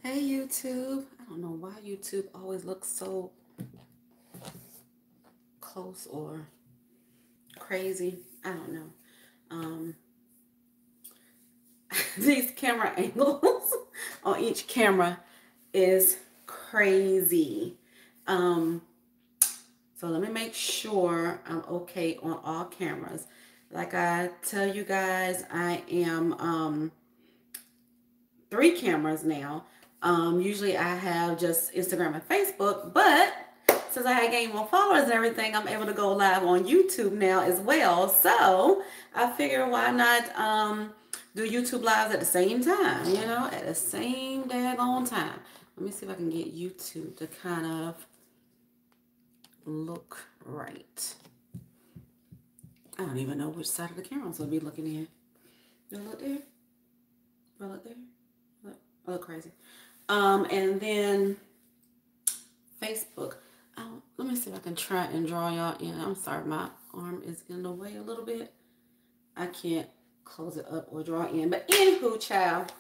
Hey YouTube. I don't know why YouTube always looks so close or crazy. I don't know. These camera angles on each camera is crazy. So let me make sure I'm okay on all cameras. Like I tell you guys, I am 3 cameras now. Usually I have just Instagram and Facebook, but since I had gained more followers and everything, I'm able to go live on YouTube now as well. So I figure why not do YouTube lives at the same time, at the same daggone time. Let me see if I can get YouTube to kind of look right. I don't even know which side of the camera I'm supposed to be looking in. Do I look there? Do I look there? I look crazy. And then Facebook. Let me see if I can try and draw y'all in. I'm sorry, my arm is in the way a little bit. I can't close it up or draw in. But anywho, child,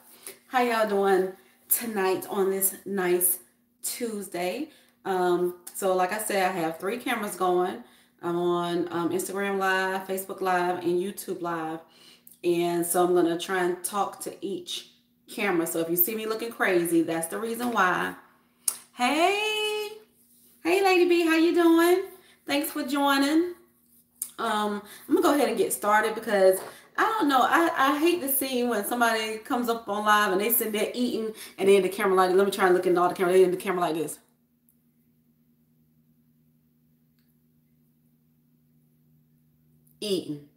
how y'all doing tonight on this nice Tuesday? So like I said, I have 3 cameras going. I'm on Instagram Live, Facebook Live, and YouTube Live. And so I'm going to try and talk to each camera. So if you see me looking crazy, that's the reason why. Hey Lady B, how you doing? Thanks for joining. I'm gonna go ahead and get started because I don't know, I hate to see when somebody comes up on live and they sit there eating and then the camera like, let me try and look into all the camera, they in the camera like this. Eating.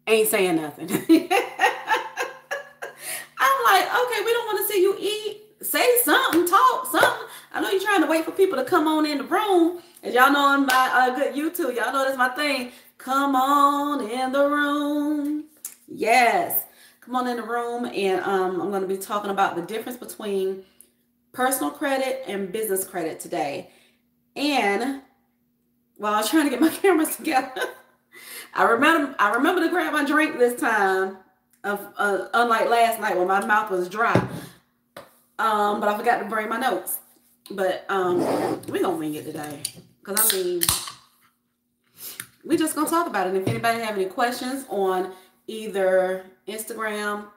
Ain't saying nothing. I'm like, okay, we don't want to see you eat. Say something, talk something. I know you're trying to wait for people to come on in the room. As y'all know on my good YouTube, y'all know that's my thing. Come on in the room. Yes. Come on in the room. And I'm going to be talking about the difference between personal credit and business credit today. And while I was trying to get my cameras together, I remember to grab my drink this time, unlike last night when my mouth was dry. But I forgot to bring my notes. But we're gonna wing it today. Cause I mean, we just gonna talk about it. And if anybody have any questions on either Instagram,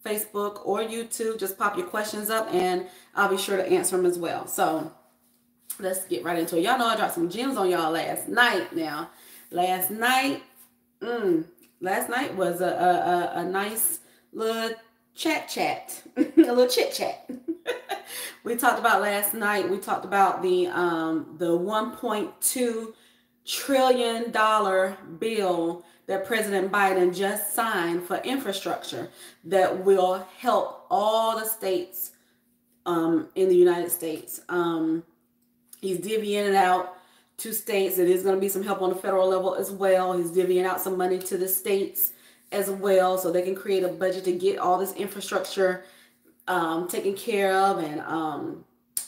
Facebook, or YouTube, just pop your questions up and I'll be sure to answer them as well. So let's get right into it. Y'all know I dropped some gems on y'all last night. Now, last night was a nice little chat, a little chit chat. We talked about last night. We talked about the $1.2 trillion bill that President Biden just signed for infrastructure that will help all the states in the United States. He's divvying it out to states. It is going to be some help on the federal level as well. He's divvying out some money to the states as well so they can create a budget to get all this infrastructure taken care of and,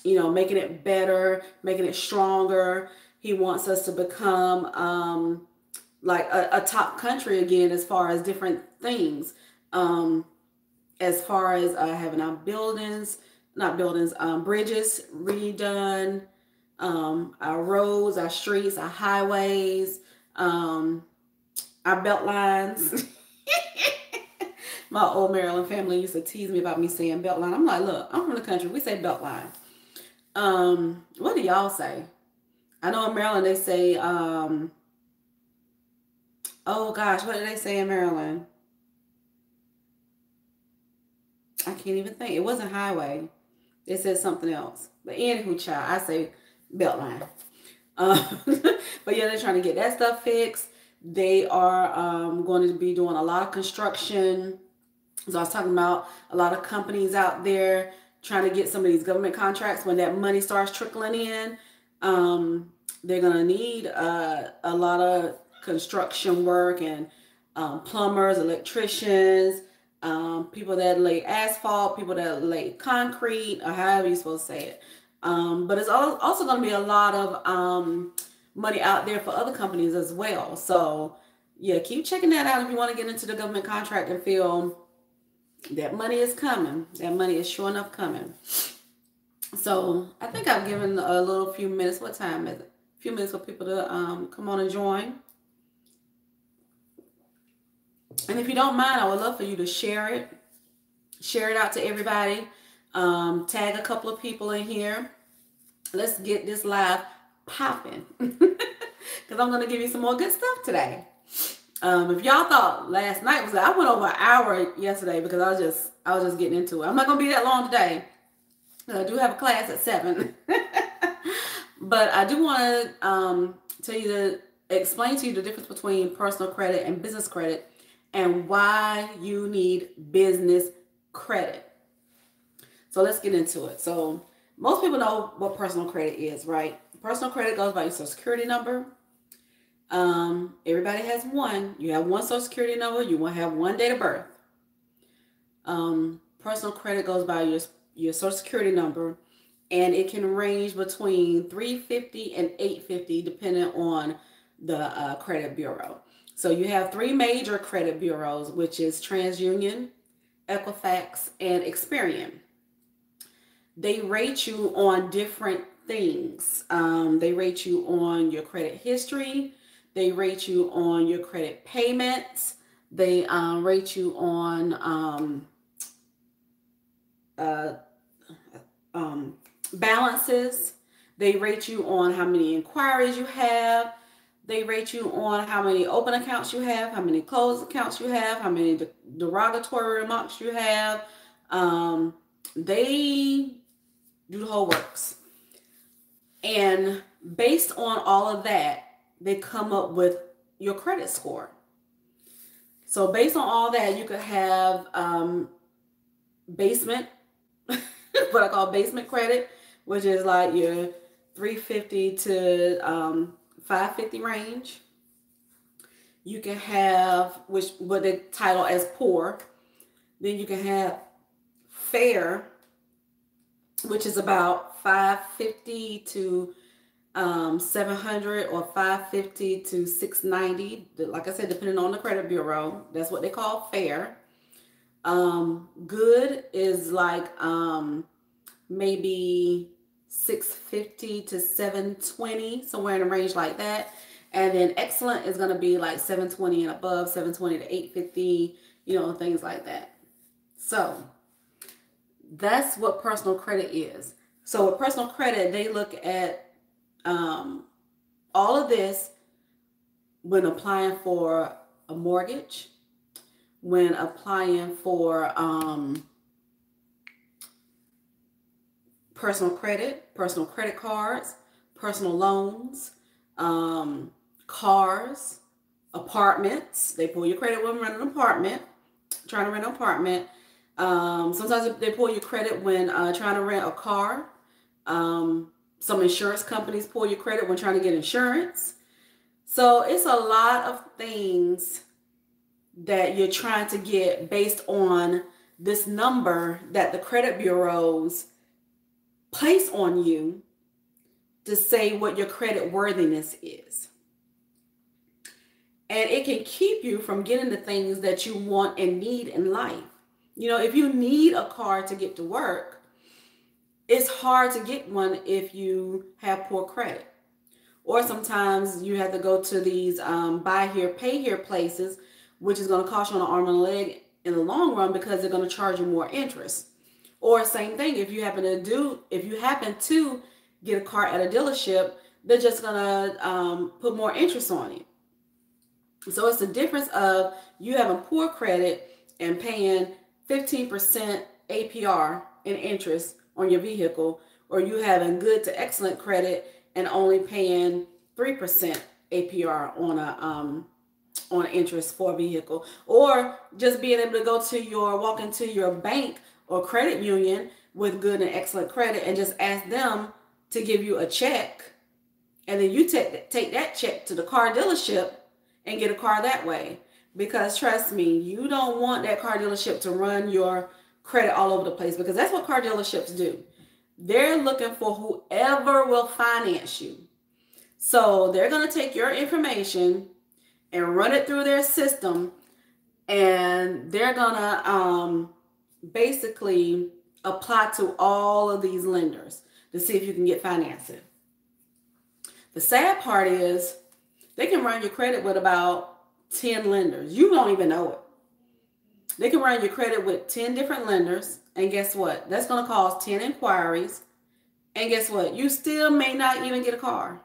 making it better, making it stronger. He wants us to become like a top country again as far as different things. As far as having our bridges redone, our roads, our streets, our highways, our belt lines. My old Maryland family used to tease me about me saying belt line. I'm like, look, I'm from the country. We say belt line. What do y'all say? I know in Maryland they say, oh gosh, what do they say in Maryland? I can't even think. It wasn't highway. They said something else. But anywho, child, I say belt line. But yeah, they're trying to get that stuff fixed. They are going to be doing a lot of construction. So I was talking about a lot of companies out there trying to get some of these government contracts. When that money starts trickling in, they're going to need a lot of construction work and plumbers, electricians, people that lay asphalt, people that lay concrete, or however you're supposed to say it. But it's also going to be a lot of money out there for other companies as well. So yeah, keep checking that out if you want to get into the government contract and feel that money is coming. That money is sure enough coming. So I think I've given a little few minutes. What time is it? A few minutes for people to come on and join. And if you don't mind, I would love for you to share it. Share it out to everybody. Tag a couple of people in here. Let's get this live popping. Because I'm going to give you some more good stuff today. If y'all thought last night was, I went over an hour yesterday because I was just getting into it. I'm not going to be that long today. I do have a class at 7. But I do want to tell you to explain to you the difference between personal credit and business credit and why you need business credit. So let's get into it. So most people know what personal credit is, right? Personal credit goes by your social security number. Everybody has one. You have one social security number. You will have one date of birth. Personal credit goes by your social security number, and it can range between $350 and $850 depending on the credit bureau. So you have 3 major credit bureaus, which is TransUnion, Equifax, and Experian. They rate you on different things. They rate you on your credit history. They rate you on your credit payments. They rate you on balances. They rate you on how many inquiries you have. They rate you on how many open accounts you have, how many closed accounts you have, how many derogatory remarks you have. They do the whole works. And based on all of that, they come up with your credit score. So based on all that, you could have basement, what I call basement credit, which is like your 350 to 550 range. You can have what they title as poor. Then you can have fair, which is about 550 to 700 or 550 to 690. Like I said, depending on the credit bureau, that's what they call fair. Good is like maybe 650 to 720, somewhere in a range like that. And then excellent is going to be like 720 and above, 720 to 850, things like that. So that's what personal credit is. So with personal credit, they look at all of this when applying for a mortgage, when applying for personal credit cards, personal loans, cars, apartments. They pull your credit when renting an apartment, trying to rent an apartment. Sometimes they pull your credit when trying to rent a car. Some insurance companies pull your credit when trying to get insurance. So it's a lot of things that you're trying to get based on this number that the credit bureaus place on you to say what your credit worthiness is. And it can keep you from getting the things that you want and need in life. If you need a car to get to work, it's hard to get one if you have poor credit. Or sometimes you have to go to these buy here, pay here places, which is going to cost you an arm and a leg in the long run because they're going to charge you more interest. Or same thing, if you happen to get a car at a dealership, they're just going to put more interest on it. So it's the difference of you having poor credit and paying 15% APR in interest on your vehicle, or you having good to excellent credit and only paying 3% APR on interest for a vehicle, or just being able to walk into your bank or credit union with good and excellent credit and just ask them to give you a check, and then you take that check to the car dealership and get a car that way. Because trust me, you don't want that car dealership to run your credit all over the place, because that's what car dealerships do. They're looking for whoever will finance you. So they're going to take your information and run it through their system, and they're going to basically apply to all of these lenders to see if you can get financing. The sad part is they can run your credit with about 10 lenders. You don't even know it. They can run your credit with 10 different lenders, and guess what? That's going to cause 10 inquiries, and guess what? You still may not even get a car.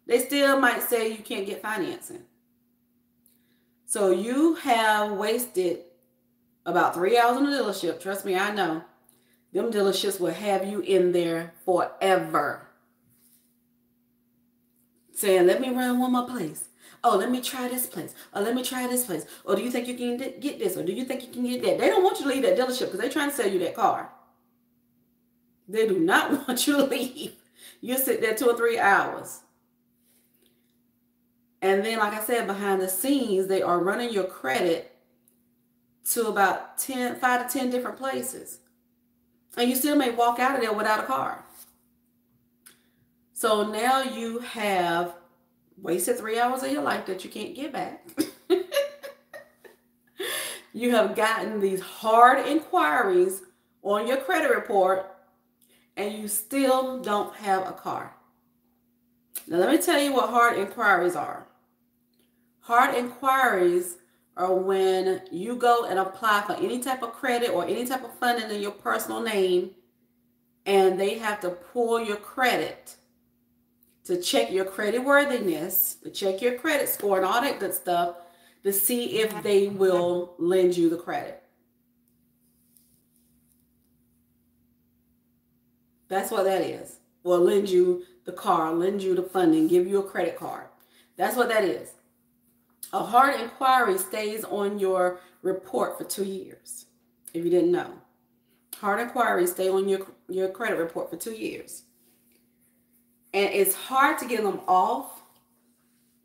They still might say you can't get financing. So you have wasted about 3 hours in the dealership. Trust me, I know. Them dealerships will have you in there forever. Saying, let me run one more place. Oh, let me try this place. Or let me try this place. Or do you think you can get this? Or do you think you can get that? They don't want you to leave that dealership because they're trying to sell you that car. They do not want you to leave. You sit there 2 or 3 hours. And then, like I said, behind the scenes, they are running your credit to about 5 to 10 different places. And you still may walk out of there without a car. So now you have wasted 3 hours of your life that you can't get back. You have gotten these hard inquiries on your credit report, and you still don't have a car. Now, let me tell you what hard inquiries are. Hard inquiries are when you go and apply for any type of credit or any type of funding in your personal name, and they have to pull your credit to check your credit worthiness, to check your credit score and all that good stuff, to see if they will lend you the credit. That's what that is. Or lend you the car, lend you the funding, give you a credit card. That's what that is. A hard inquiry stays on your report for 2 years, if you didn't know. Hard inquiries stay on your credit report for 2 years. And it's hard to get them off,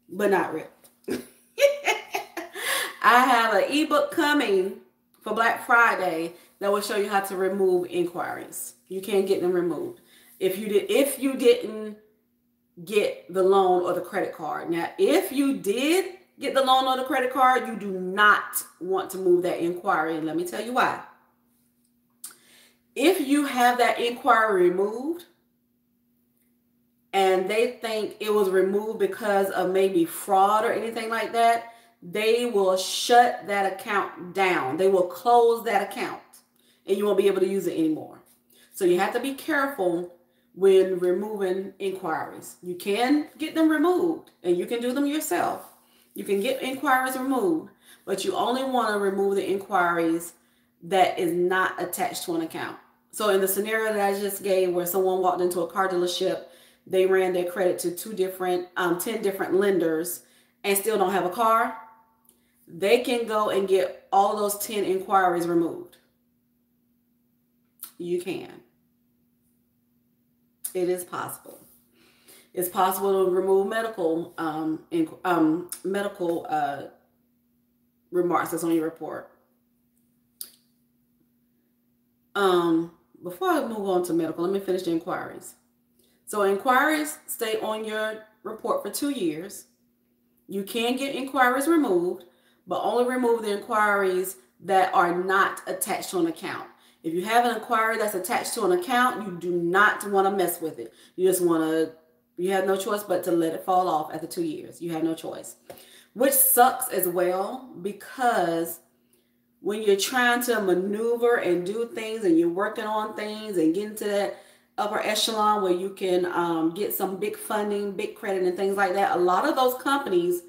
but not really. I have an ebook coming for Black Friday that will show you how to remove inquiries. You can get them removed if you didn't get the loan or the credit card. Now, if you did get the loan or the credit card, you do not want to move that inquiry, and let me tell you why. If you have that inquiry removed and they think it was removed because of maybe fraud or anything like that, they will shut that account down. They will close that account and you won't be able to use it anymore. So you have to be careful when removing inquiries. You can get them removed and you can do them yourself. You can get inquiries removed, but you only want to remove the inquiries that is not attached to an account. So in the scenario that I just gave where someone walked into a car dealership, they ran their credit to 10 different lenders and still don't have a car, they can go and get all those 10 inquiries removed. You can. It is possible. It's possible to remove medical remarks that's on your report. Before I move on to medical, let me finish the inquiries. So inquiries stay on your report for 2 years. You can get inquiries removed, but only remove the inquiries that are not attached to an account. If you have an inquiry that's attached to an account, you do not want to mess with it. You have no choice but to let it fall off after 2 years. You have no choice, which sucks as well, because when you're trying to maneuver and do things and you're working on things and get into that upper echelon where you can get some big funding, big credit and things like that, a lot of those companies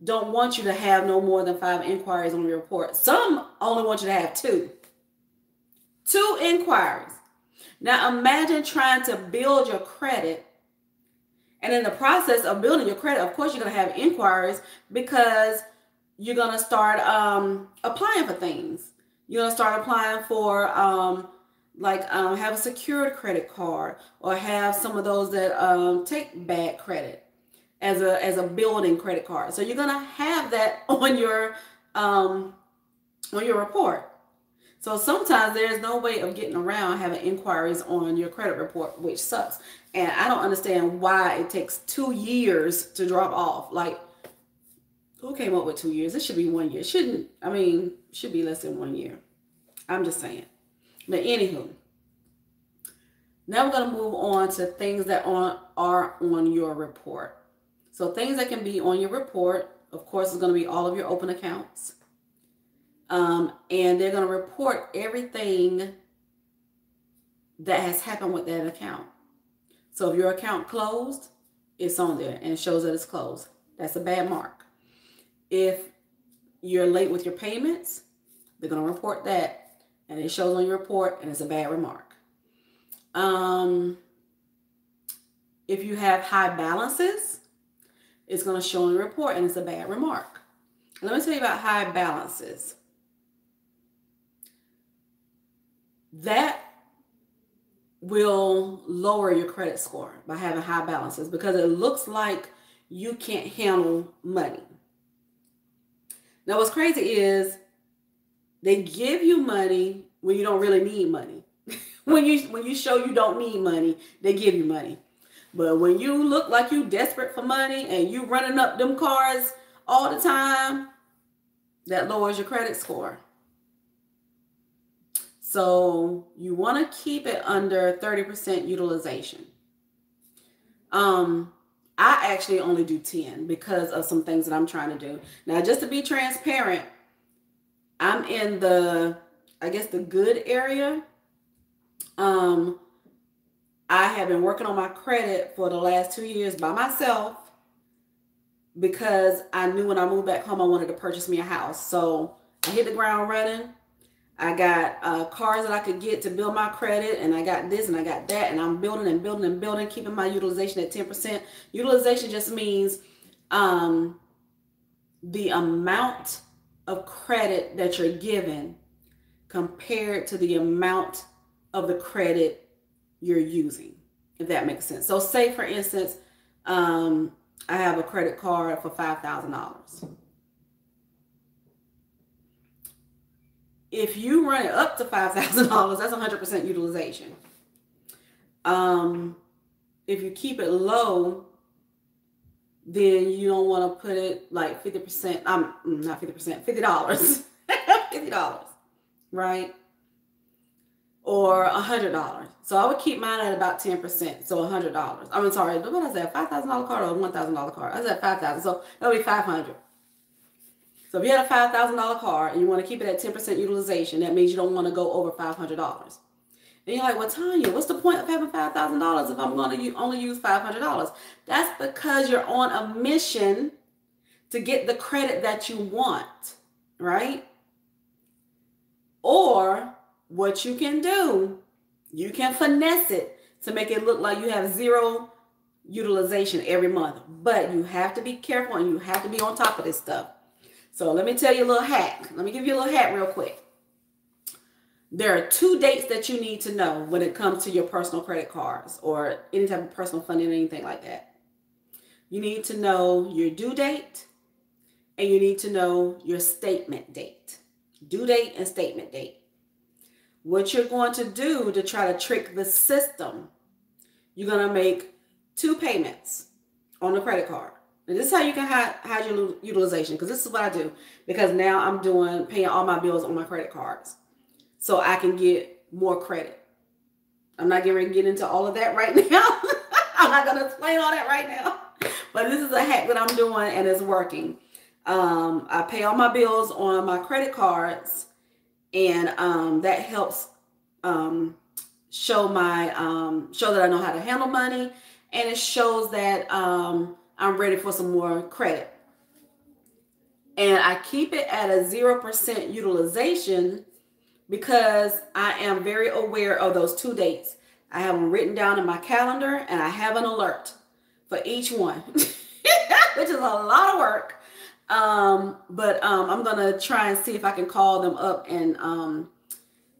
don't want you to have no more than 5 inquiries on your report. Some only want you to have 2. 2 inquiries. Now imagine trying to build your credit, and in the process of building your credit, of course, you're going to have inquiries because you're going to start applying for things. You're going to start applying for have a secured credit card, or have some of those that take bad credit as a building credit card. So you're going to have that on your report. So sometimes there's no way of getting around having inquiries on your credit report, which sucks. And I don't understand why it takes 2 years to drop off. Like, who came up with 2 years? It should be 1 year. Should be less than 1 year. I'm just saying. But anywho, Now we're going to move on to things that are on your report. So things that can be on your report, of course, is going to be all of your open accounts. And they're going to report everything that has happened with that account. So if your account closed, it's on there and it shows that it's closed. That's a bad mark. If you're late with your payments, they're going to report that and it shows on your report and it's a bad remark. If you have high balances, it's going to show on your report and it's a bad remark. Let me tell you about high balances. That will lower your credit score by having high balances because it looks like you can't handle money. Now, what's crazy is they give you money when you don't really need money. when you show you don't need money, they give you money. But when you look like you desperate for money and you running up them cars all the time, that lowers your credit score. So you want to keep it under 30% utilization. I actually only do 10 because of some things that I'm trying to do. Now, just to be transparent, I'm in the good area. I have been working on my credit for the last 2 years by myself because I knew when I moved back home, I wanted to purchase me a house. So I hit the ground running. I got cars that I could get to build my credit, and I got this and I got that, and I'm building and building and building, keeping my utilization at 10%. Utilization just means the amount of credit that you're given compared to the amount of the credit you're using, if that makes sense. So say, for instance, I have a credit card for $5,000. If you run it up to $5,000, that's 100% utilization. If you keep it low, then you don't want to put it like 50%. Not 50%, $50. $50, right? Or $100. So I would keep mine at about 10%. So $100. I'm sorry. What was that? $5,000 card or $1,000 card? I said $5,000. So that would be $500. So if you had a $5,000 card and you want to keep it at 10% utilization, that means you don't want to go over $500. And you're like, well, Tanya, what's the point of having $5,000 if I'm going to only use $500? That's because you're on a mission to get the credit that you want, right? Or what you can do, you can finesse it to make it look like you have zero utilization every month. But you have to be careful and you have to be on top of this stuff. So let me tell you a little hack. Let me give you a little hack real quick. There are 2 dates that you need to know when it comes to your personal credit cards or any type of personal funding or anything like that. You need to know your due date and you need to know your statement date. Due date and statement date. What you're going to do to try to trick the system, you're going to make 2 payments on the credit card. And this is how you can hide your utilization, because this is what I do. Because now I'm paying all my bills on my credit cards, so I can get more credit. I'm not getting ready to get into all of that right now. I'm not going to explain all that right now. But this is a hack that I'm doing, and it's working. I pay all my bills on my credit cards, and that helps show that I know how to handle money, and it shows that I'm ready for some more credit. And I keep it at a 0% utilization because I am very aware of those 2 dates. I have them written down in my calendar and I have an alert for each one, which is a lot of work. But I'm going to try and see if I can call them up and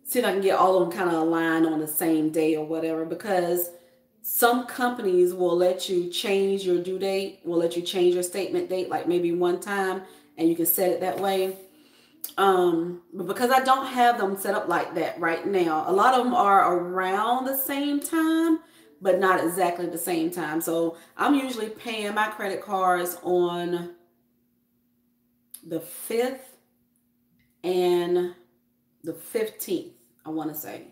see if I can get all of them kind of aligned on the same day or whatever, because some companies will let you change your due date, will let you change your statement date, like maybe one time, and you can set it that way. But because I don't have them set up like that right now, a lot of them are around the same time, but not exactly the same time. So I'm usually paying my credit cards on the 5th and the 15th, I want to say.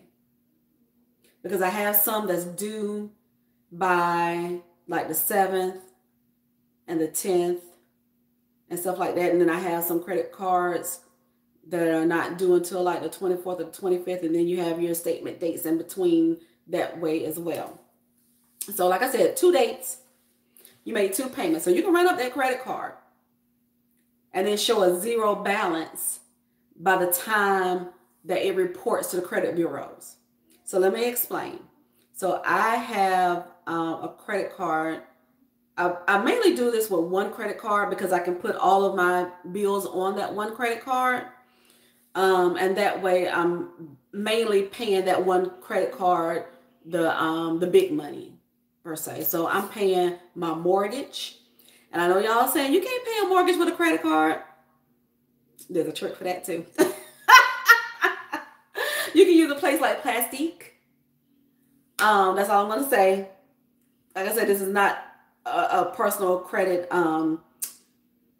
because I have some that's due by like the 7th and the 10th and stuff like that. And then I have some credit cards that are not due until like the 24th or the 25th. And then you have your statement dates in between that way as well. So like I said, 2 dates, you made 2 payments. So you can run up that credit card and then show a 0 balance by the time that it reports to the credit bureaus. So let me explain. So I have a credit card. I mainly do this with one credit card because I can put all of my bills on that one credit card. And that way I'm mainly paying that one credit card the big money per se. So I'm paying my mortgage. And I know y'all are saying you can't pay a mortgage with a credit card. There's a trick for that too. You can use a place like Plastique. That's all I'm going to say. Like I said, this is not a personal credit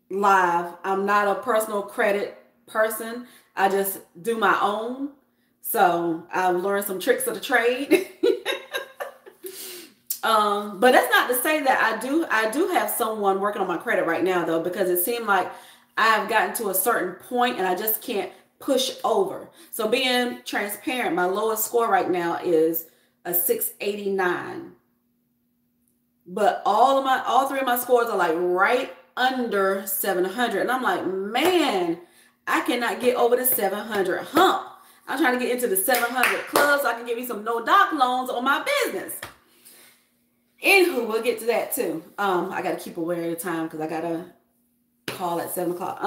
live. I'm not a personal credit person. I just do my own. So I've learned some tricks of the trade. But that's not to say that I do have someone working on my credit right now though, because it seemed like I've gotten to a certain point and I just can't push over. So being transparent, my lowest score right now is a 689. But all 3 of my scores are like right under 700. And I'm like, man, I cannot get over the 700 hump. I'm trying to get into the 700 club so I can give you some no-doc loans on my business. Anywho, we'll get to that too. I got to keep aware of the time because I got to call at 7 o'clock.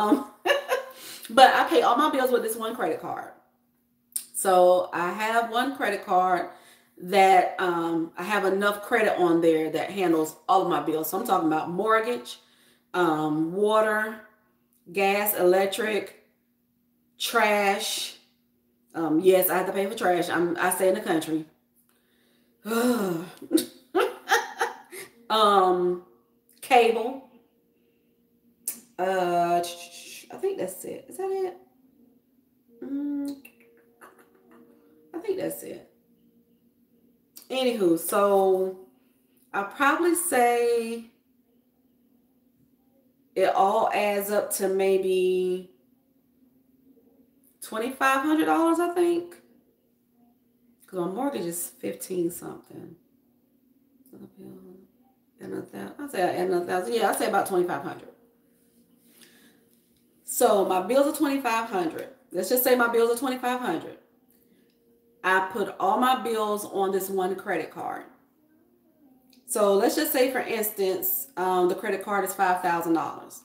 But I pay all my bills with this one credit card. So I have one credit card that I have enough credit on there that handles all of my bills. So I'm talking about mortgage, water, gas, electric, trash. Yes, I have to pay for trash. I stay in the country. Cable. I think that's it. Is that it? I think that's it. Anywho, so I'll probably say it all adds up to maybe $2,500, I think. Because my mortgage is 15 something. I'll say another $1,000. Yeah, I'll say about 2,500. So my bills are 2,500. Let's just say my bills are 2,500. I put all my bills on this one credit card. So let's just say, for instance, the credit card is $5,000.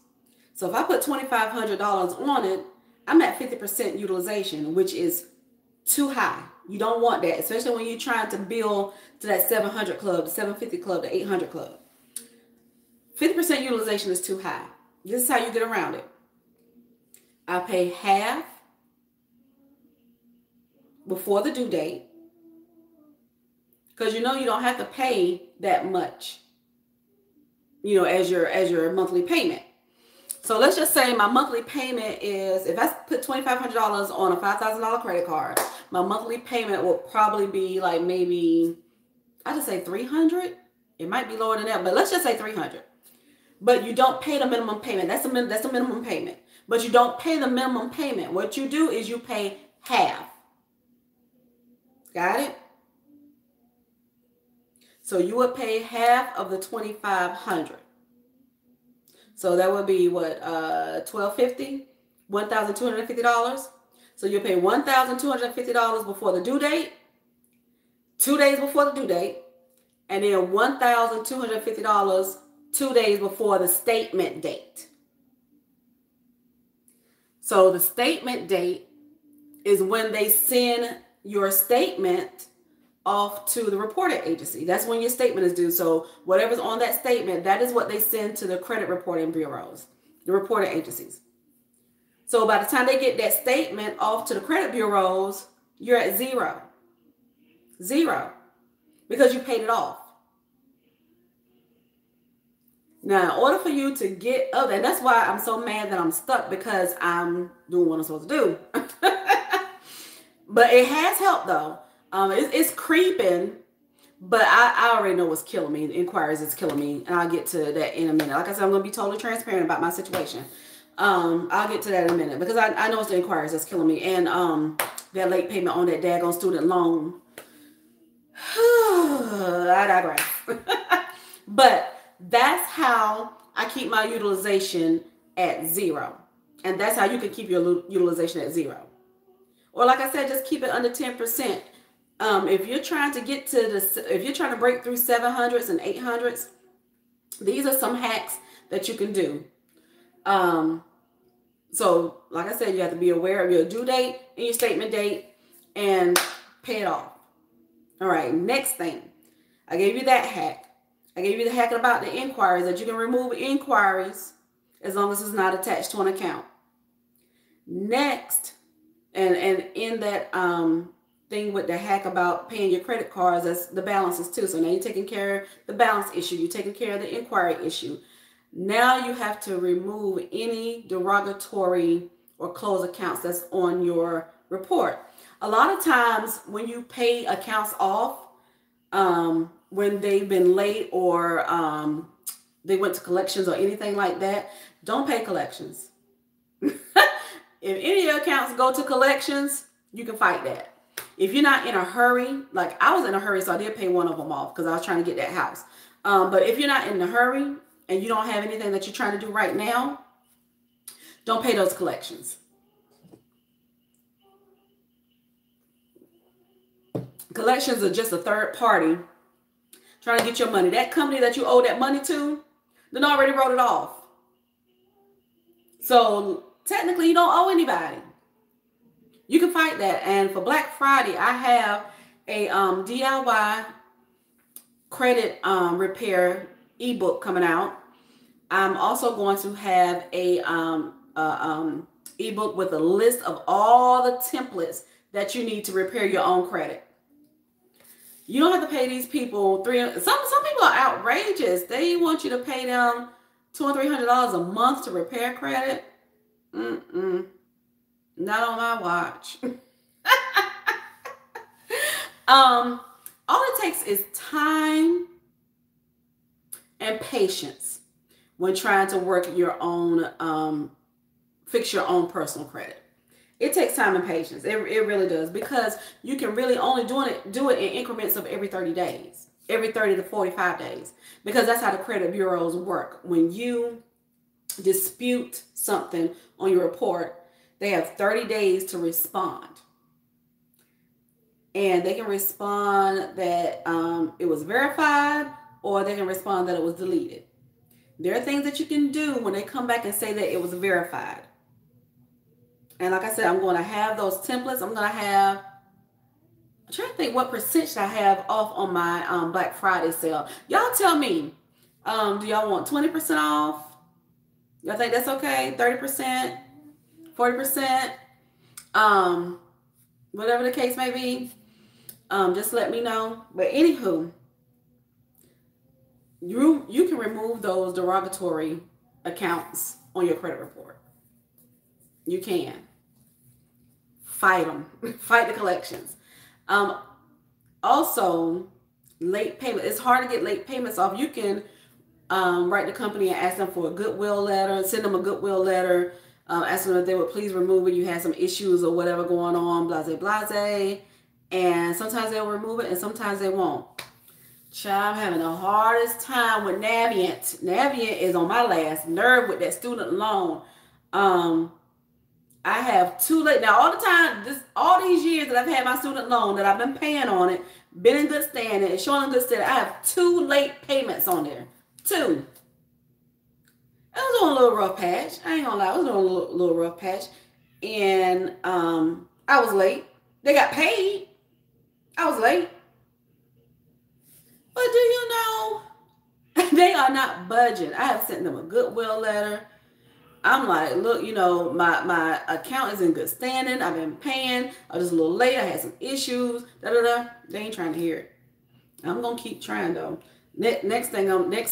So if I put $2,500 on it, I'm at 50% utilization, which is too high. You don't want that, especially when you're trying to build to that 700 club, the 750 club, the 800 club. 50% utilization is too high. This is how you get around it. I pay half before the due date, because you know you don't have to pay that much, you know, as your monthly payment. So let's just say my monthly payment is, if I put $2,500 on a $5,000 credit card, my monthly payment will probably be like maybe, I just say $300. It might be lower than that, but let's just say $300. But you don't pay the minimum payment. That's the minimum payment. But you don't pay the minimum payment. What you do is you pay half. Got it? So you would pay half of the $2,500. So that would be what, $1,250, $1,250. So you pay $1,250 before the due date, 2 days before the due date, and then $1,250 2 days before the statement date. So the statement date is when they send your statement off to the reporting agency. That's when your statement is due. So whatever's on that statement, that is what they send to the credit reporting bureaus, the reporting agencies. So by the time they get that statement off to the credit bureaus, you're at zero. Zero. Because you paid it off. Now, in order for you to get up, and that's why I'm so mad that I'm stuck, because I'm doing what I'm supposed to do. But it has helped though. It's creeping, but I already know what's killing me. Inquiries is killing me, and I'll get to that in a minute. Like I said, I'm going to be totally transparent about my situation. I'll get to that in a minute because I know it's the inquiries that's killing me, and that late payment on that daggone student loan. I digress. But that's how I keep my utilization at 0. And that's how you can keep your utilization at 0. Or like I said, just keep it under 10%. If you're trying to get to if you're trying to break through 700s and 800s, these are some hacks that you can do. So like I said, you have to be aware of your due date and your statement date and pay it off. All right, next thing. I gave you that hack. I gave you the hack about the inquiries, that you can remove inquiries as long as it's not attached to an account. Next, and in that thing with the hack about paying your credit cards, that's the balances too. So now you're taking care of the balance issue. You're taking care of the inquiry issue. Now you have to remove any derogatory or closed accounts that's on your report. A lot of times when you pay accounts off, when they've been late or they went to collections or anything like that, don't pay collections. If any of your accounts go to collections, you can fight that. If you're not in a hurry, like I was in a hurry, so I did pay one of them off because I was trying to get that house. But if you're not in a hurry and you don't have anything that you're trying to do right now, don't pay those collections. Collections are just a third party trying to get your money. That company that you owe that money to, then already wrote it off. So technically you don't owe anybody. You can fight that. And for Black Friday, I have a DIY credit repair ebook coming out. I'm also going to have a ebook with a list of all the templates that you need to repair your own credit. You don't have to pay these people some people are outrageous. They want you to pay them $200 or $300 a month to repair credit. Not on my watch. All it takes is time and patience when trying to work your own, fix your own personal credit. It takes time and patience. It really does, because you can really only do it in increments of every 30 days, every 30 to 45 days, because that's how the credit bureaus work. When you dispute something on your report, they have 30 days to respond. And they can respond that it was verified, or they can respond that it was deleted. There are things that you can do when they come back and say that it was verified. And like I said, I'm going to have those templates. I'm trying to think what percentage I have off on my Black Friday sale. Y'all tell me, do y'all want 20% off? Y'all think that's okay? 30%? 40%? Whatever the case may be. Just let me know. But anywho, you can remove those derogatory accounts on your credit report. You can. Fight them. Fight the collections. Also, late payment. It's hard to get late payments off. You can write the company and ask them for a goodwill letter. Send them a goodwill letter. Ask them if they would please remove it. You had some issues or whatever going on. Blase, blase. And sometimes they'll remove it and sometimes they won't. Child, I'm having the hardest time with Navient. Navient is on my last nerve with that student loan. I have two late. Now, all the time, all these years that I've had my student loan, that I've been paying on it, been in good standing, and showing in good standing, I have 2 late payments on there. 2. I was doing a little rough patch. I ain't gonna lie. I was doing a little rough patch. And I was late. They got paid. I was late. But do you know, they are not budging. I have sent them a goodwill letter. I'm like, look, you know, my account is in good standing. I've been paying. I was just a little late. I had some issues. They ain't trying to hear it. I'm going to keep trying, though. Next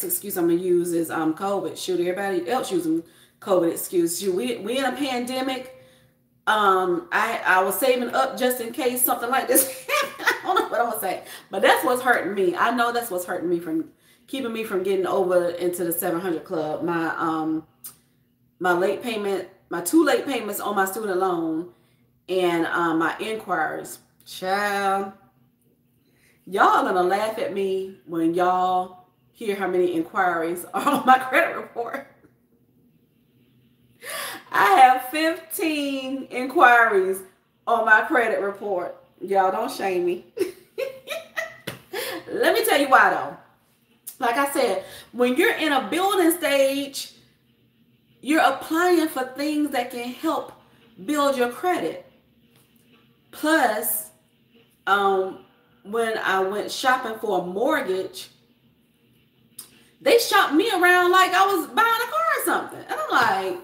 excuse I'm going to use is COVID. Shoot, everybody else using COVID excuse. Shoot, we in a pandemic. I was saving up just in case something like this happened. I don't what I'm gonna say. But that's what's hurting me. I know that's what's hurting me from keeping me from getting over into the 700 club. My late payment, my 2 late payments on my student loan, and my inquiries. Child, y'all gonna laugh at me when y'all hear how many inquiries are on my credit report. I have 15 inquiries on my credit report. Y'all don't shame me. Let me tell you why though. Like I said, when you're in a building stage, you're applying for things that can help build your credit. Plus, when I went shopping for a mortgage, they shopped me around like I was buying a car or something. And I'm like,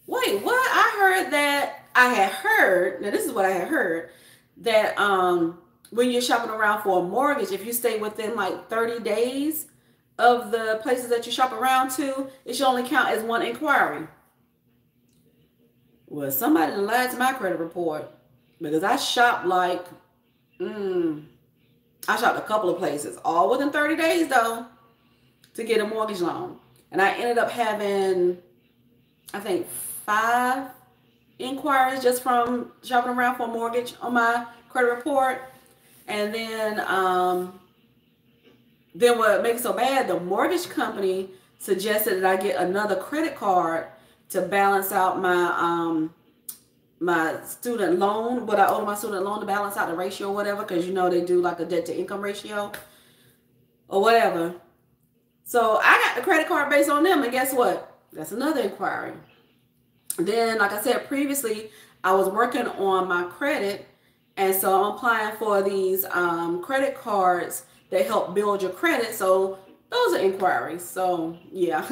wait, what? I had heard, now this is what I had heard, that when you're shopping around for a mortgage, if you stay within like 30 days of the places that you shop around to, it should only count as 1 inquiry. Well, somebody lied to my credit report because I shopped like, I shopped a couple of places, all within 30 days though, to get a mortgage loan. And I ended up having, I think, 5 inquiries just from shopping around for a mortgage on my credit report. And then what makes it so bad, the mortgage company suggested that I get another credit card to balance out my my student loan, what I owe my student loan, to balance out the ratio or whatever, because you know they do like a debt to income ratio or whatever. So I got the credit card based on them, and guess what? That's another inquiry. Then, like I said previously, I was working on my credit, and so I'm applying for these credit cards that help build your credit. So those are inquiries. So yeah,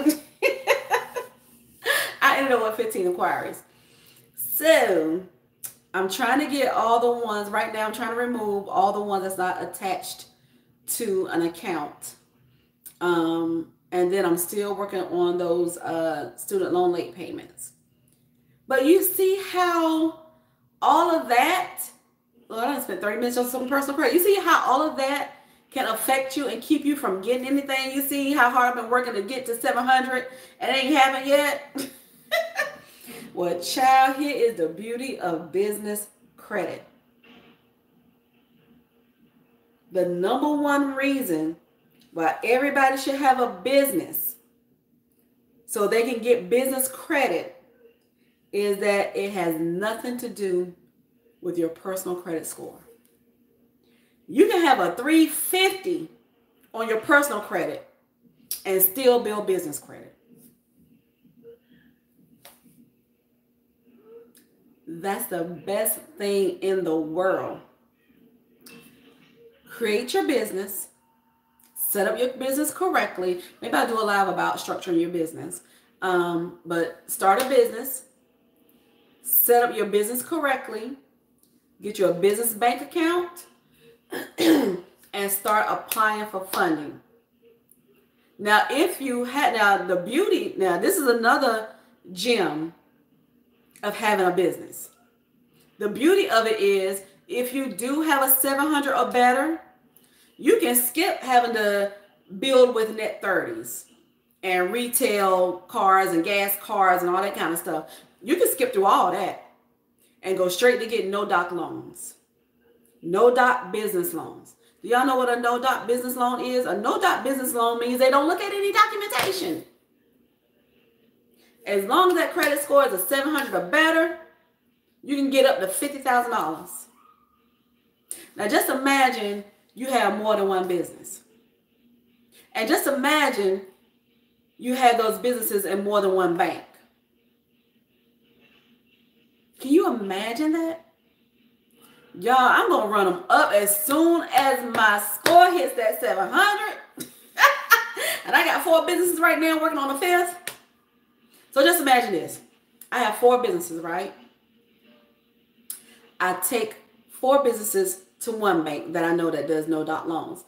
I ended up with 15 inquiries. So I'm trying to get all the ones right now. I'm trying to remove all the ones that's not attached to an account. And then I'm still working on those student loan late payments. But you see how all of that, well, I done spent 30 minutes on some personal credit. You see how all of that can affect you and keep you from getting anything? You see how hard I've been working to get to 700 and it ain't happened yet? Well, child, here is the beauty of business credit. The number one reason why everybody should have a business so they can get business credit is that it has nothing to do with your personal credit score. You can have a 350 on your personal credit and still build business credit. That's the best thing in the world. Create your business. Set up your business correctly. Maybe I'll do a live about structuring your business. But start a business. Set up your business correctly. Get you a business bank account. And start applying for funding. Now, if you had, the beauty, this is another gem of having a business. The beauty of it is, if you do have a 700 or better, you can skip having to build with net 30s and retail cars and gas cars and all that kind of stuff. You can skip through all that and go straight to get no-doc loans. No-doc business loans. Do y'all know what a no-doc business loan is? A no-doc business loan means they don't look at any documentation. As long as that credit score is a 700 or better, you can get up to $50,000. Now just imagine you have more than one business. And just imagine you have those businesses in more than one bank. Can you imagine that? Y'all, I'm going to run them up as soon as my score hits that 700. And I got 4 businesses right now working on the 5th. So just imagine this. I have 4 businesses, right? I take 4 businesses to one bank that I know that does no-doc loans.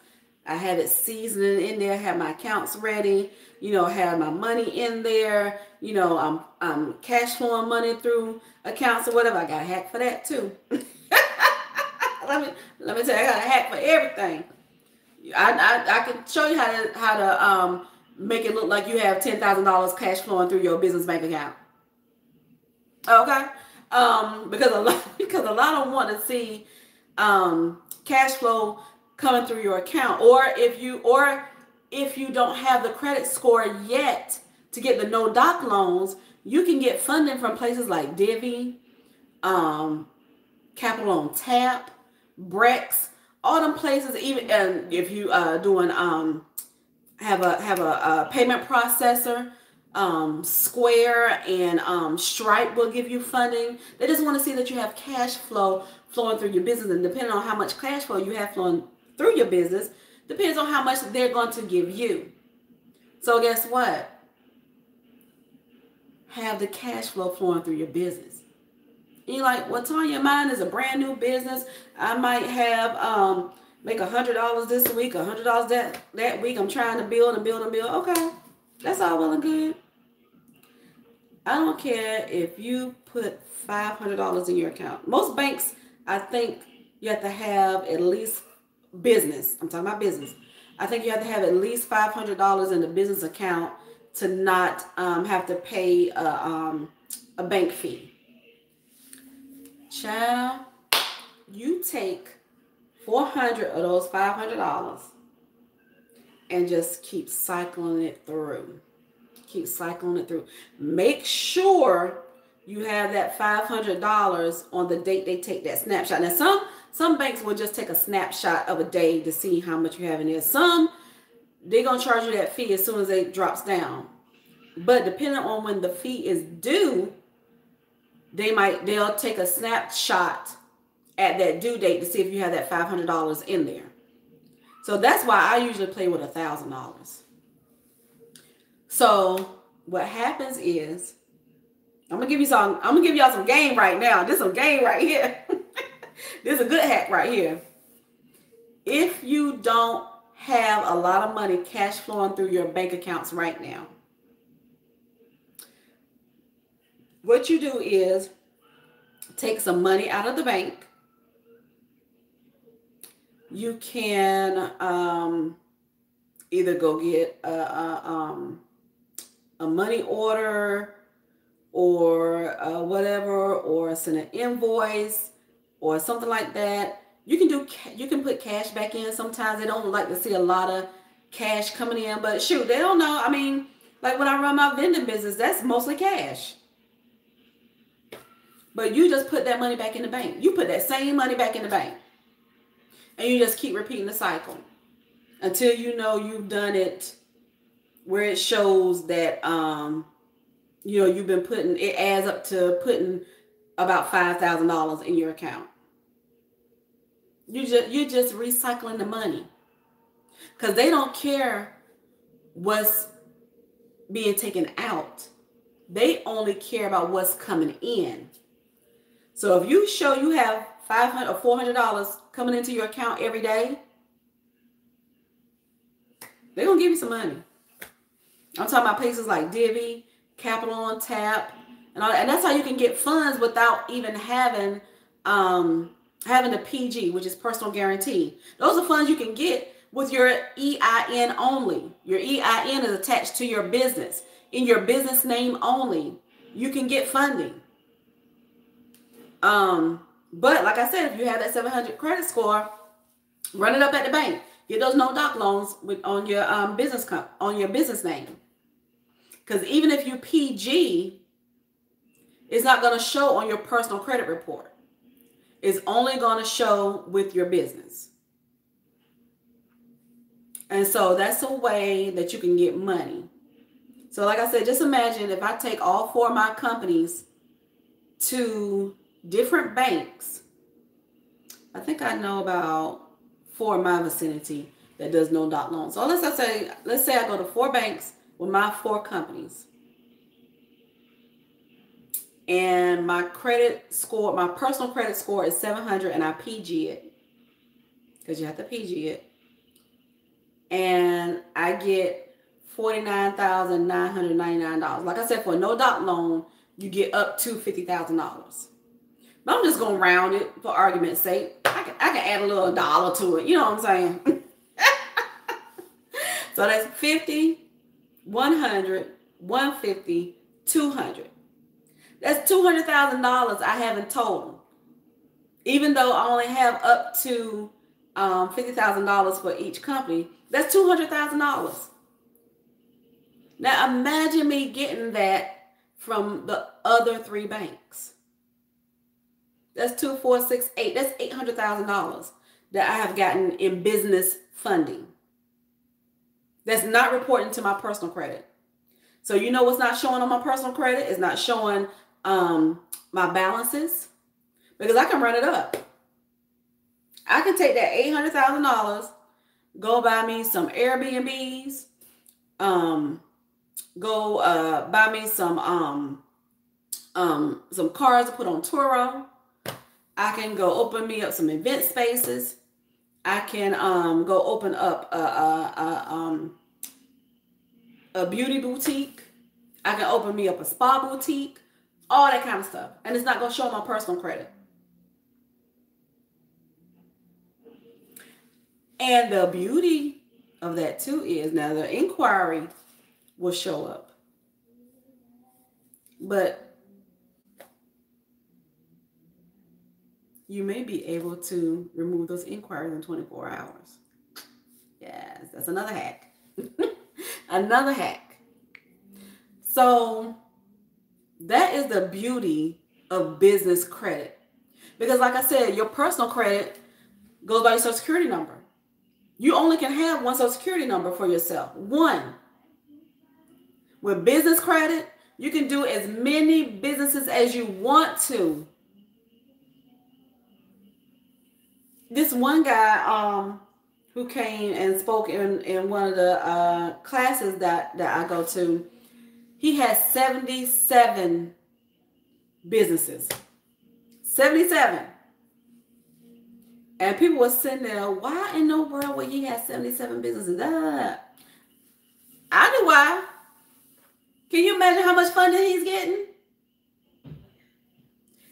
I have it seasoning in there, have my accounts ready, have my money in there, I'm cash flowing money through accounts or whatever. I got a hack for that too. let me tell you, I got a hack for everything. I can show you how to make it look like you have $10,000 cash flowing through your business bank account. Okay, because a lot of them want to see cash flow coming through your account, or if you don't have the credit score yet to get the no doc loans, you can get funding from places like Divvy, Capital on Tap, Brex, all them places. Even if you doing have a payment processor, Square and Stripe will give you funding. They just want to see that you have cash flow flowing through your business, and depending on how much cash flow you have flowing through your business, depends on how much they're going to give you. So guess what? Have the cash flow flowing through your business. And you're like, well, Tanya, mine is a brand new business. I might have make $100 this week, $100 that week. I'm trying to build and build and build. Okay, that's all well and good. I don't care if you put $500 in your account. Most banks, I think you have to have at least business. I'm talking about business. I think you have to have at least $500 in the business account to not have to pay a bank fee. Child, you take 400 of those $500 and just keep cycling it through. Keep cycling it through. Make sure you have that $500 on the date they take that snapshot. Now, some banks will just take a snapshot of a day to see how much you have in there. Some, they're going to charge you that fee as soon as it drops down. But depending on when the fee is due, they'll take a snapshot at that due date to see if you have that $500 in there. So that's why I usually play with $1,000. So what happens is, I'm gonna give y'all some game right now. This is some game right here. This is a good hack right here. If you don't have a lot of money cash flowing through your bank accounts right now, what you do is take some money out of the bank. You can either go get a money order or whatever, or send an invoice or something like that. You can put cash back in. Sometimes they don't like to see a lot of cash coming in, but shoot, they don't know. I mean, like when I run my vending business, that's mostly cash. But you just put that money back in the bank. You put that same money back in the bank. And you just keep repeating the cycle until you know you've done it where it shows that, you've been putting, it adds up to putting about $5,000 in your account. You're just recycling the money, because they don't care what's being taken out. They only care about what's coming in. So if you show you have $500 or $400 coming into your account every day, they're going to give you some money. I'm talking about places like Divvy, Capital on Tap, and all that. And that's how you can get funds without even having the PG, which is personal guarantee. Those are funds you can get with your EIN only. Your EIN is attached to your business. In your business name only, you can get funding. But like I said, if you have that 700 credit score, run it up at the bank. Get those no doc loans on your business name. Because even if you PG, it's not going to show on your personal credit report. It's only going to show with your business. And so that's a way that you can get money. So like I said, just imagine if I take all 4 of my companies to different banks. I think I know about 4 in my vicinity that does no doc loans. So let's say I go to 4 banks with my 4 companies, and my credit score, my personal credit score is 700, and I PG it, because you have to PG it, and I get $49,999. Like I said, for a no doc loan, you get up to $50,000. But I'm just going to round it for argument's sake. I can add a little dollar to it. You know what I'm saying? So that's 50, 100, 150, 200. That's $200,000 I have in total. Even though I only have up to $50,000 for each company, that's $200,000. Now imagine me getting that from the other 3 banks. That's 2, 4, 6, 8. That's $800,000 that I have gotten in business funding. That's not reporting to my personal credit. So you know what's not showing on my personal credit? It's not showing my balances, because I can run it up. I can take that $800,000, go buy me some Airbnbs, go buy me some cars to put on Turo. I can go open me up some event spaces. I can go open up a beauty boutique. I can open me up a spa boutique, all that kind of stuff. And it's not going to show my personal credit. And the beauty of that too is now the inquiry will show up. But you may be able to remove those inquiries in 24 hours. Yes, that's another hack. Another hack. So that is the beauty of business credit. Because like I said, your personal credit goes by your social security number. You only can have one social security number for yourself. One. With business credit, you can do as many businesses as you want to. This one guy who came and spoke in one of the classes that I go to, he has 77 businesses. 77. And people were sitting there, why in the world would he have 77 businesses? I knew why. Can you imagine how much funding he's getting?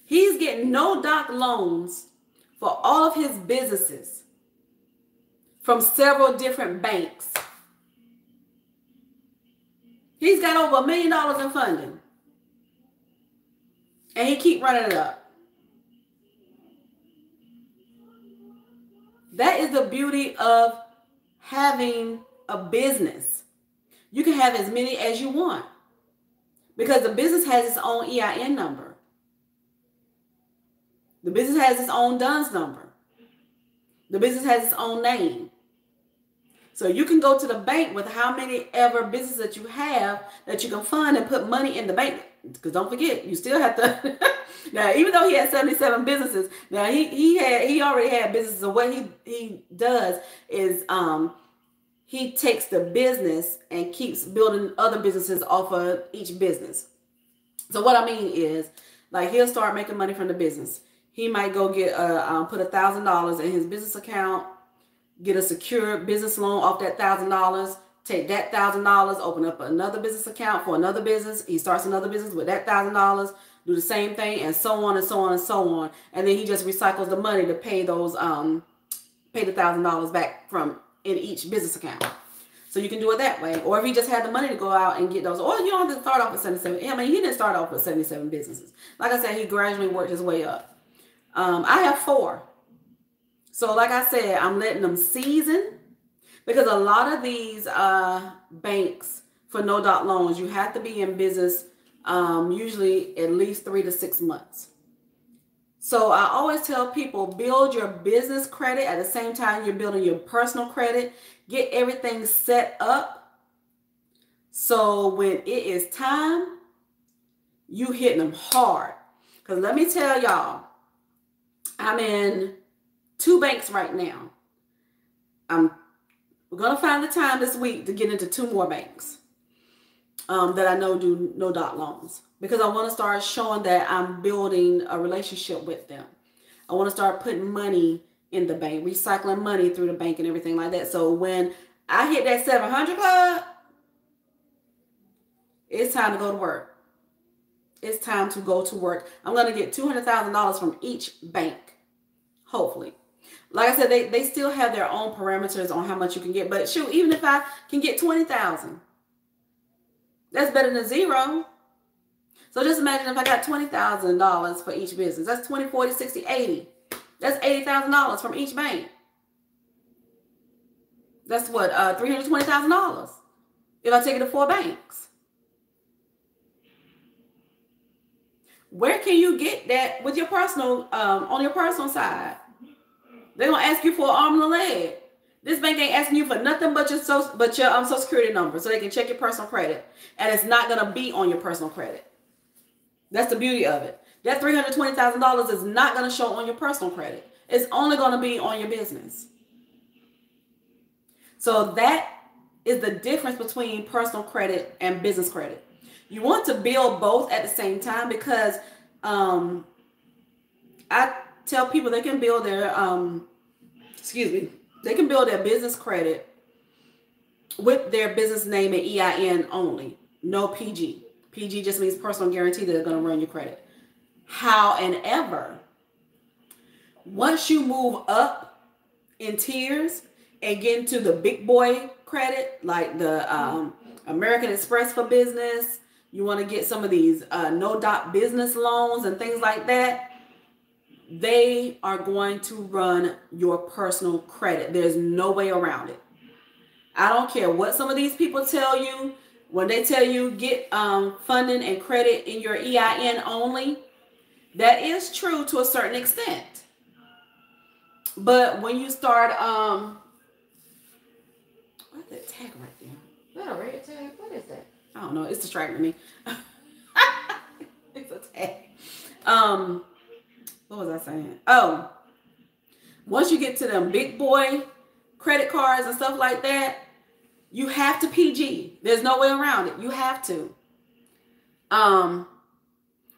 He's getting no-doc loans for all of his businesses from several different banks. He's got over $1 million in funding. And he keep running it up. That is the beauty of having a business. You can have as many as you want because the business has its own EIN number. The business has its own DUNS number. The business has its own name. So you can go to the bank with how many ever businesses that you have that you can fund and put money in the bank. Because don't forget, you still have to. Now, even though he had 77 businesses, now he already had businesses. So what he does is he takes the business and keeps building other businesses off of each business. So what I mean is, like, he'll start making money from the business. He might go get put $1,000 in his business account, get a secure business loan off that $1,000, take that $1,000, open up another business account for another business. He starts another business with that $1,000, do the same thing, and so on and so on and so on. And then he just recycles the money to pay those pay the $1,000 back from in each business account. So you can do it that way. Or if he just had the money to go out and get those, or you don't have to start off with 77. I mean, he didn't start off with 77 businesses. Like I said, he gradually worked his way up. I have 4. So like I said, I'm letting them season, because a lot of these banks for no-doc loans, you have to be in business usually at least 3 to 6 months. So I always tell people, build your business credit at the same time you're building your personal credit. Get everything set up so when it is time, you hitting them hard. Because let me tell y'all, I'm in 2 banks right now. We're going to find the time this week to get into 2 more banks that I know do no-doc loans, because I want to start showing that I'm building a relationship with them. I want to start putting money in the bank, recycling money through the bank and everything like that. So when I hit that 700 club, it's time to go to work. it's time to go to work. I'm going to get $200,000 from each bank, hopefully. Like I said, they still have their own parameters on how much you can get. But shoot, even if I can get 20,000, that's better than zero. So just imagine if I got $20,000 for each business. That's 20, 40, 60, 80. That's $80,000 from each bank. That's what, $320,000 if I take it to 4 banks. Where can you get that with your personal, on your personal side? They're going to ask you for an arm and a leg. This bank ain't asking you for nothing but your Social Security number so they can check your personal credit. And it's not going to be on your personal credit. That's the beauty of it. That $320,000 is not going to show on your personal credit. It's only going to be on your business. So that is the difference between personal credit and business credit. You want to build both at the same time because I tell people they can build their, they can build their business credit with their business name and EIN only. No PG. PG just means personal guarantee that they're going to run your credit. However, once you move up in tiers and get into the big boy credit, like the American Express for Business, you want to get some of these no-dot business loans and things like that, they are going to run your personal credit. There's no way around it. I don't care what some of these people tell you. When they tell you get funding and credit in your EIN only, that is true to a certain extent. But when you start, what's that tag right there? Is that a red tag? What is that? I don't know. It's distracting me. It's a tag. What was I saying? Oh, once you get to them big boy credit cards and stuff like that, you have to PG. There's no way around it. You have to.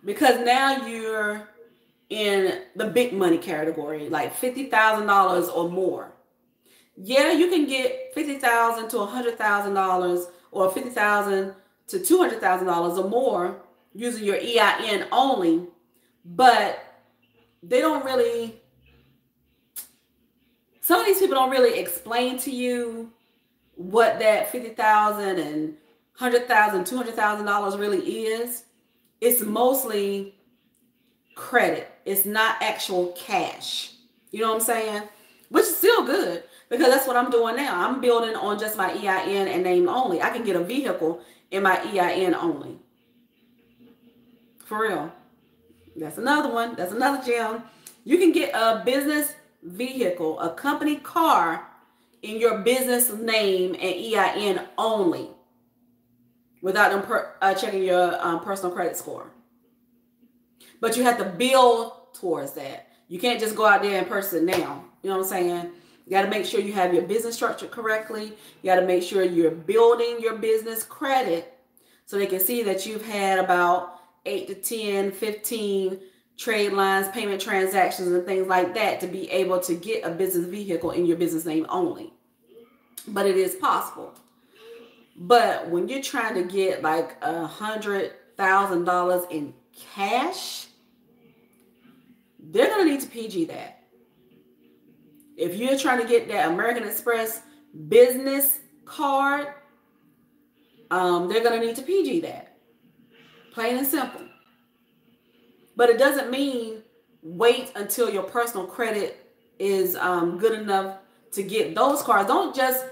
Because now you're in the big money category, like $50,000 or more. Yeah, you can get $50,000 to $100,000 or $50,000 to $200,000 or more using your EIN only, but they don't really, some of these people don't really explain to you what that $50,000 and $100,000, $200,000 really is. It's mostly credit. It's not actual cash. You know what I'm saying? Which is still good because that's what I'm doing now. I'm building on just my EIN and name only. I can get a vehicle in my EIN only. For real. That's another one. That's another gem. You can get a business vehicle, a company car in your business name and EIN only without them checking your personal credit score. But you have to build towards that. You can't just go out there and purchase it now. You know what I'm saying? You got to make sure you have your business structured correctly. You got to make sure you're building your business credit so they can see that you've had about 8 to 10, 15 trade lines, payment transactions, and things like that to be able to get a business vehicle in your business name only. But it is possible. But when you're trying to get like $100,000 in cash, they're going to need to PG that. If you're trying to get that American Express business card, they're going to need to PG that. Plain and simple. But it doesn't mean wait until your personal credit is good enough to get those cards. Don't just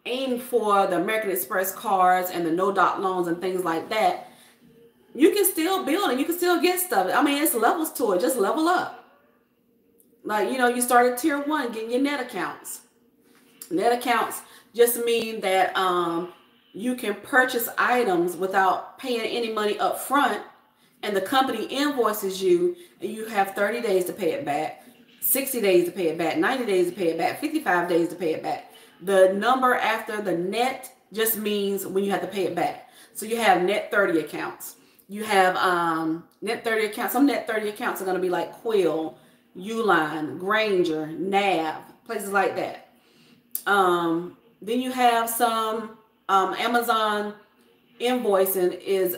aim for the American Express cards and the no-dot loans and things like that. You can still build and you can still get stuff. I mean, it's levels to it. Just level up. Like, you start at tier 1, getting your net accounts. Net accounts just mean that you can purchase items without paying any money up front, and the company invoices you, and you have 30 days to pay it back, 60 days to pay it back, 90 days to pay it back, 55 days to pay it back. The number after the net just means when you have to pay it back. So you have net 30 accounts. You have net 30 accounts. Some net 30 accounts are going to be like Quill, Uline, Granger, Nav, places like that. Then you have some Amazon invoicing is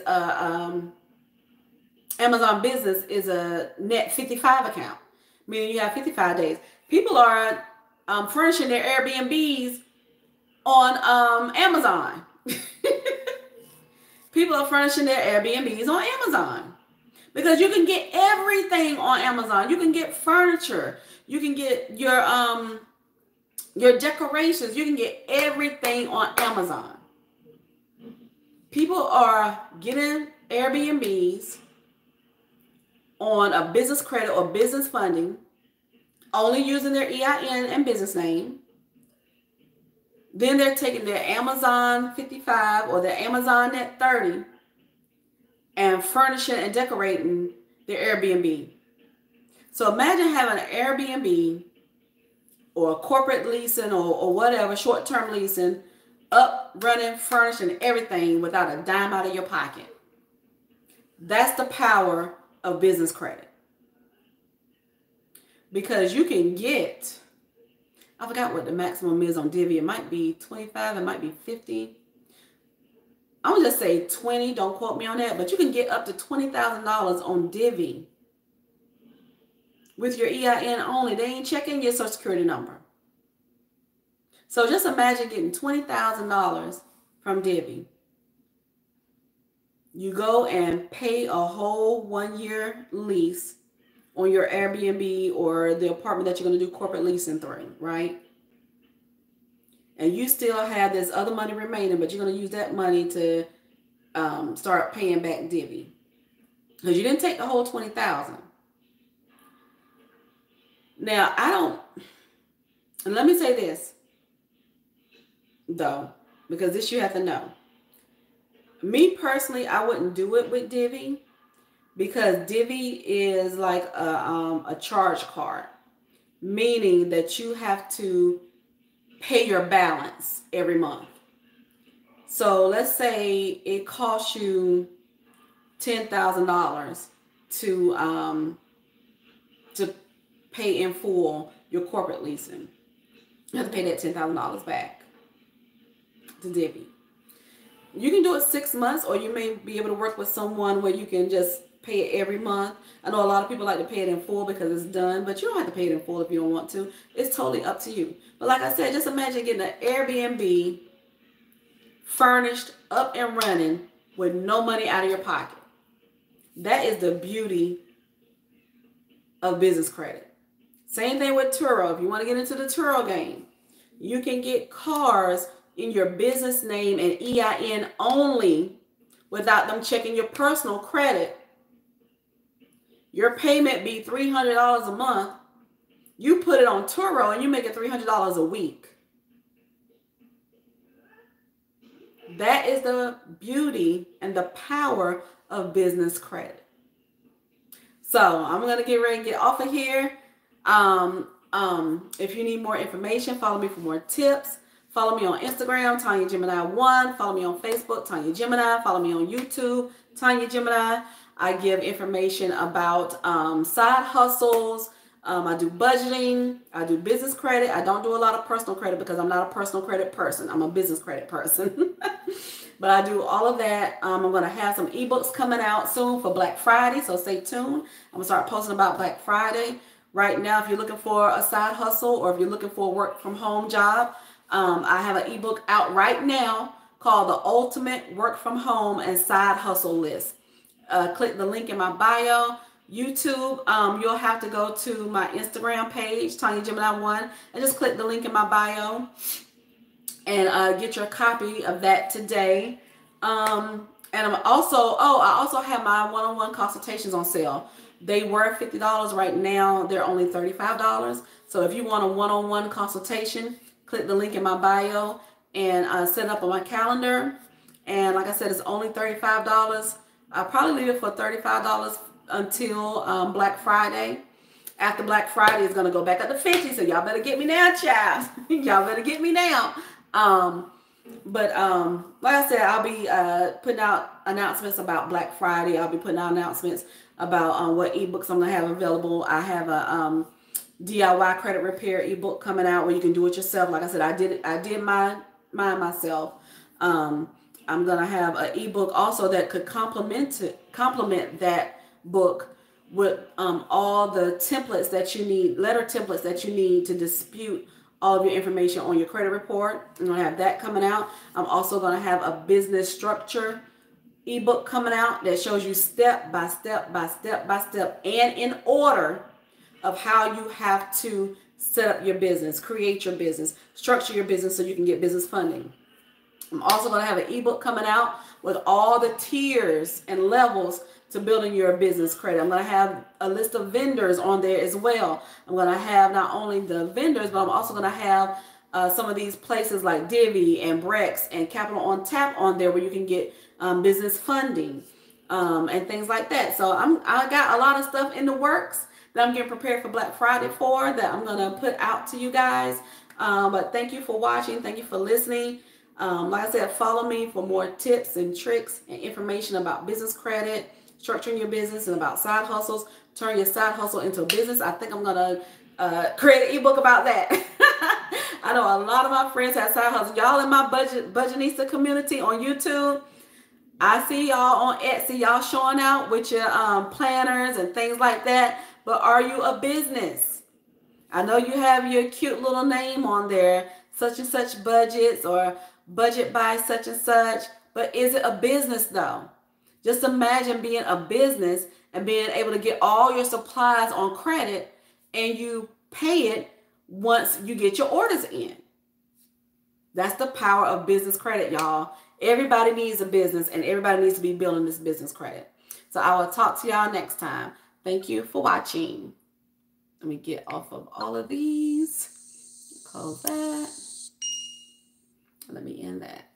Amazon Business is a net 55 account, meaning you have 55 days. People are furnishing their Airbnbs on Amazon. People are furnishing their Airbnbs on Amazon because you can get everything on Amazon. You can get furniture. You can get your decorations. You can get everything on Amazon. People are getting Airbnbs on a business credit or business funding, only using their EIN and business name. Then they're taking their Amazon 55 or their Amazon Net 30 and furnishing and decorating their Airbnb. So imagine having an Airbnb or corporate leasing or whatever, short-term leasing, up, running, furnishing, everything without a dime out of your pocket. That's the power of business credit. Because you can get, I forgot what the maximum is on Divvy. It might be 25, it might be 50. I'm going to just say 20, don't quote me on that, but you can get up to $20,000 on Divvy with your EIN only. They ain't checking your social security number. So just imagine getting $20,000 from Divvy. You go and pay a whole 1-year lease on your Airbnb or the apartment that you're going to do corporate leasing through, right? And you still have this other money remaining, but you're going to use that money to start paying back Divvy. Because you didn't take the whole $20,000. Now, and let me say this, though, because this you have to know. Me personally, I wouldn't do it with Divvy because Divvy is like a charge card, meaning that you have to pay your balance every month. So let's say it costs you $10,000 to pay in full your corporate leasing. You have to pay that $10,000 back to Divvy. You can do it 6 months, or you may be able to work with someone where you can just pay it every month. I know a lot of people like to pay it in full because it's done, but you don't have to pay it in full if you don't want to. It's totally up to you. But like I said, just imagine getting an Airbnb furnished, up and running with no money out of your pocket. That is the beauty of business credit. Same thing with Turo. If you want to get into the Turo game, you can get cars in your business name and EIN only without them checking your personal credit. Your payment be $300 a month. You put it on Turo and you make it $300 a week. That is the beauty and the power of business credit. So I'm going to get ready to get off of here. If you need more information, follow me for more tips. Follow me on Instagram, Tanya Gemini 1. Follow me on Facebook, Tanya Gemini. Follow me on YouTube, Tanya Gemini. I give information about side hustles. I do budgeting. I do business credit. I don't do a lot of personal credit because I'm not a personal credit person. I'm a business credit person. But I do all of that. I'm going to have some ebooks coming out soon for Black Friday, so stay tuned. I'm going to start posting about Black Friday. Right now, if you're looking for a side hustle or if you're looking for a work from home job, I have an ebook out right now called The Ultimate Work from Home and Side Hustle List. Click the link in my bio. YouTube, you'll have to go to my Instagram page, Tanya Gemini 1, and just click the link in my bio and get your copy of that today. And I also have my one-on-one consultations on sale. They were $50 right now. They're only $35. So if you want a one-on-one consultation, click the link in my bio and set up on my calendar. And like I said, it's only $35. I'll probably leave it for $35 until Black Friday. After Black Friday, it's going to go back up to $50. So y'all better get me now, child. Y'all better get me now. Like I said, I'll be putting out announcements about Black Friday. I'll be putting out announcements about what ebooks I'm going to have available. I have a DIY credit repair ebook coming out where you can do it yourself. Like I said, I did mine myself. I'm going to have an ebook also that could complement that book with all the templates that you need, letter templates that you need to dispute all of your information on your credit report. I'm going to have that coming out. I'm also going to have a business structure ebook coming out that shows you step by step by step by step and in order of how you have to set up your business, create your business, structure your business so you can get business funding. I'm also going to have an ebook coming out with all the tiers and levels to building your business credit. I'm going to have a list of vendors on there as well. I'm going to have not only the vendors, but I'm also going to have some of these places like Divvy and Brex and Capital on Tap on there where you can get business funding and things like that. So I got a lot of stuff in the works that I'm getting prepared for Black Friday for that I'm going to put out to you guys. But thank you for watching. Thank you for listening. Like I said, follow me for more tips and tricks and information about business credit, structuring your business, and about side hustles. Turn your side hustle into a business. I think I'm going to create an ebook about that. I know a lot of my friends have side hustles. Y'all in my Budgetnista community on YouTube, I see y'all on Etsy, y'all showing out with your planners and things like that. But are you a business? I know you have your cute little name on there, such and such budgets or budget by such and such. But is it a business though? Just imagine being a business and being able to get all your supplies on credit and you pay it once you get your orders in. That's the power of business credit, y'all. Everybody needs a business and everybody needs to be building this business credit. So I will talk to y'all next time. Thank you for watching. Let me get off of all of these. Close that. Let me end that.